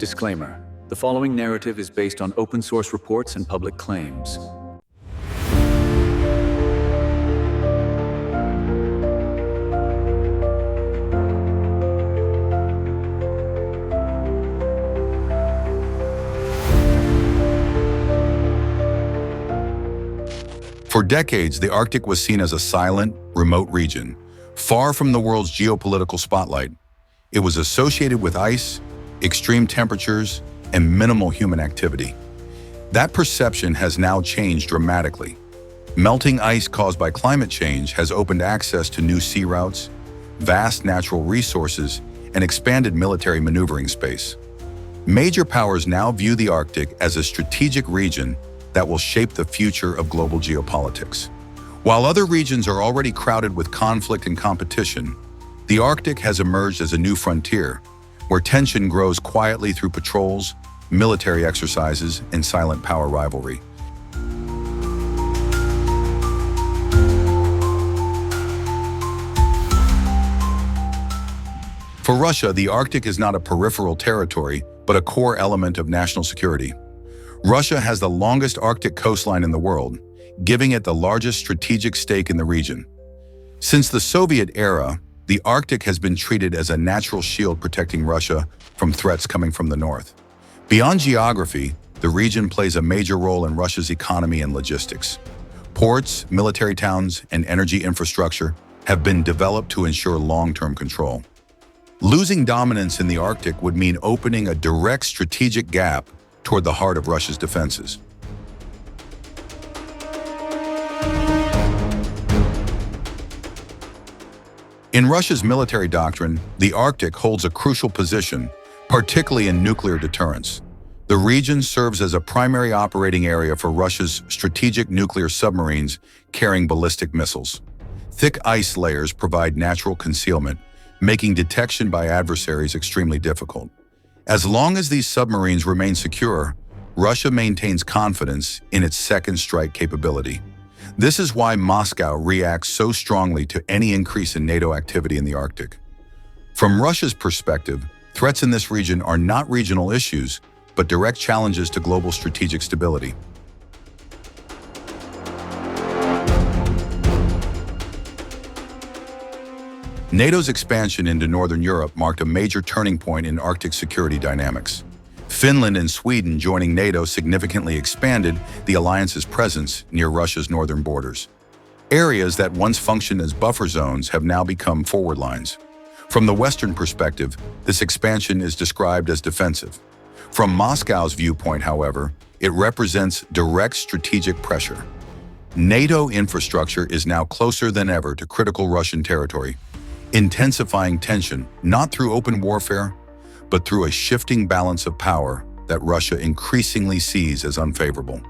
Disclaimer: the following narrative is based on open source reports and public claims. For decades, the Arctic was seen as a silent, remote region, far from the world's geopolitical spotlight. It was associated with ice, extreme temperatures, and minimal human activity. That perception has now changed dramatically. Melting ice caused by climate change has opened access to new sea routes, vast natural resources, and expanded military maneuvering space. Major powers now view the Arctic as a strategic region that will shape the future of global geopolitics. While other regions are already crowded with conflict and competition, the Arctic has emerged as a new frontier, where tension grows quietly through patrols, military exercises, and silent power rivalry. For Russia, the Arctic is not a peripheral territory, but a core element of national security. Russia has the longest Arctic coastline in the world, giving it the largest strategic stake in the region. Since the Soviet era, the Arctic has been treated as a natural shield protecting Russia from threats coming from the north. Beyond geography, the region plays a major role in Russia's economy and logistics. Ports, military towns, and energy infrastructure have been developed to ensure long-term control. Losing dominance in the Arctic would mean opening a direct strategic gap toward the heart of Russia's defenses. In Russia's military doctrine, the Arctic holds a crucial position, particularly in nuclear deterrence. The region serves as a primary operating area for Russia's strategic nuclear submarines carrying ballistic missiles. Thick ice layers provide natural concealment, making detection by adversaries extremely difficult. As long as these submarines remain secure, Russia maintains confidence in its second strike capability. This is why Moscow reacts so strongly to any increase in NATO activity in the Arctic. From Russia's perspective, threats in this region are not regional issues, but direct challenges to global strategic stability. NATO's expansion into Northern Europe marked a major turning point in Arctic security dynamics. Finland and Sweden joining NATO significantly expanded the alliance's presence near Russia's northern borders. Areas that once functioned as buffer zones have now become forward lines. From the Western perspective, this expansion is described as defensive. From Moscow's viewpoint, however, it represents direct strategic pressure. NATO infrastructure is now closer than ever to critical Russian territory, intensifying tension not through open warfare, but through a shifting balance of power that Russia increasingly sees as unfavorable.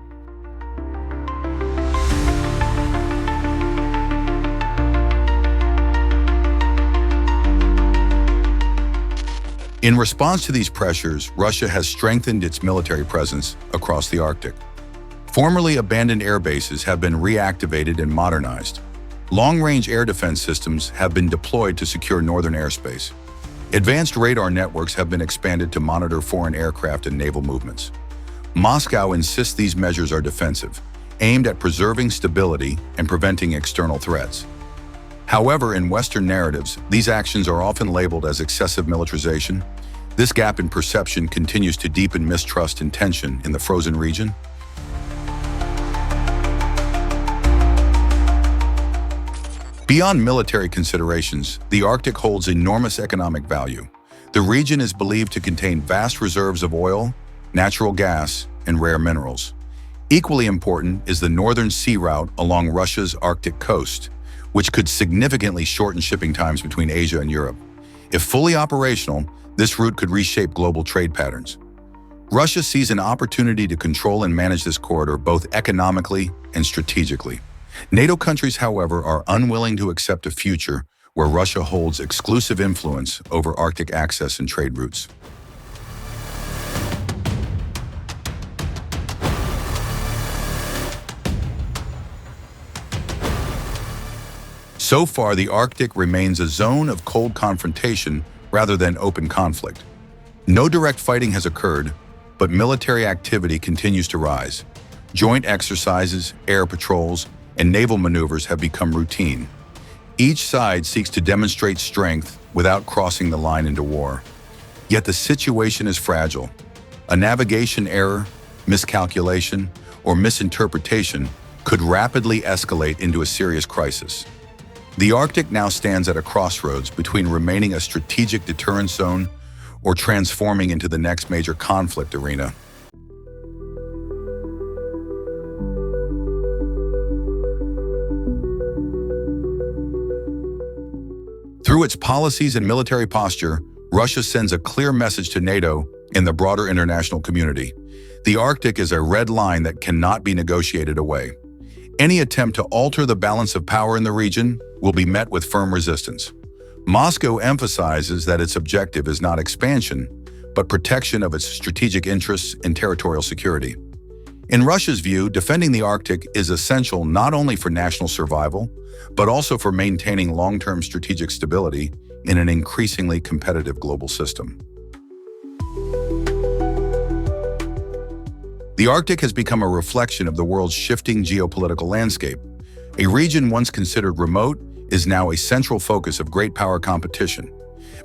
In response to these pressures, Russia has strengthened its military presence across the Arctic. Formerly abandoned air bases have been reactivated and modernized. Long-range air defense systems have been deployed to secure northern airspace. Advanced radar networks have been expanded to monitor foreign aircraft and naval movements. Moscow insists these measures are defensive, aimed at preserving stability and preventing external threats. However, in Western narratives, these actions are often labeled as excessive militarization. This gap in perception continues to deepen mistrust and tension in the frozen region. Beyond military considerations, the Arctic holds enormous economic value. The region is believed to contain vast reserves of oil, natural gas, and rare minerals. Equally important is the northern sea route along Russia's Arctic coast, which could significantly shorten shipping times between Asia and Europe. If fully operational, this route could reshape global trade patterns. Russia sees an opportunity to control and manage this corridor both economically and strategically. NATO countries, however, are unwilling to accept a future where Russia holds exclusive influence over Arctic access and trade routes. So far, the Arctic remains a zone of cold confrontation rather than open conflict. No direct fighting has occurred, but military activity continues to rise. Joint exercises, air patrols, and naval maneuvers have become routine. Each side seeks to demonstrate strength without crossing the line into war. Yet the situation is fragile. A navigation error, miscalculation, or misinterpretation could rapidly escalate into a serious crisis. The Arctic now stands at a crossroads between remaining a strategic deterrence zone or transforming into the next major conflict arena. Through its policies and military posture, Russia sends a clear message to NATO and the broader international community. The Arctic is a red line that cannot be negotiated away. Any attempt to alter the balance of power in the region will be met with firm resistance. Moscow emphasizes that its objective is not expansion, but protection of its strategic interests and territorial security. In Russia's view, defending the Arctic is essential not only for national survival, but also for maintaining long-term strategic stability in an increasingly competitive global system. The Arctic has become a reflection of the world's shifting geopolitical landscape. A region once considered remote is now a central focus of great power competition.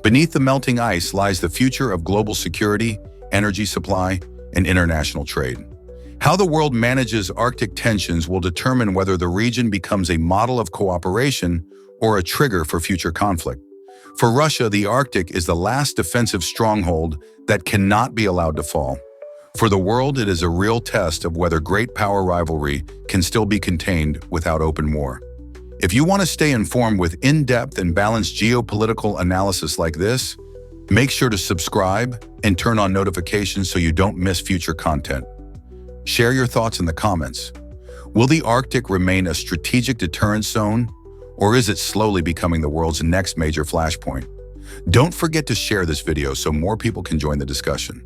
Beneath the melting ice lies the future of global security, energy supply, and international trade. How the world manages Arctic tensions will determine whether the region becomes a model of cooperation or a trigger for future conflict. For Russia, the Arctic is the last defensive stronghold that cannot be allowed to fall. For the world, it is a real test of whether great power rivalry can still be contained without open war. If you want to stay informed with in-depth and balanced geopolitical analysis like this, make sure to subscribe and turn on notifications so you don't miss future content. Share your thoughts in the comments. Will the Arctic remain a strategic deterrence zone, or is it slowly becoming the world's next major flashpoint? Don't forget to share this video so more people can join the discussion.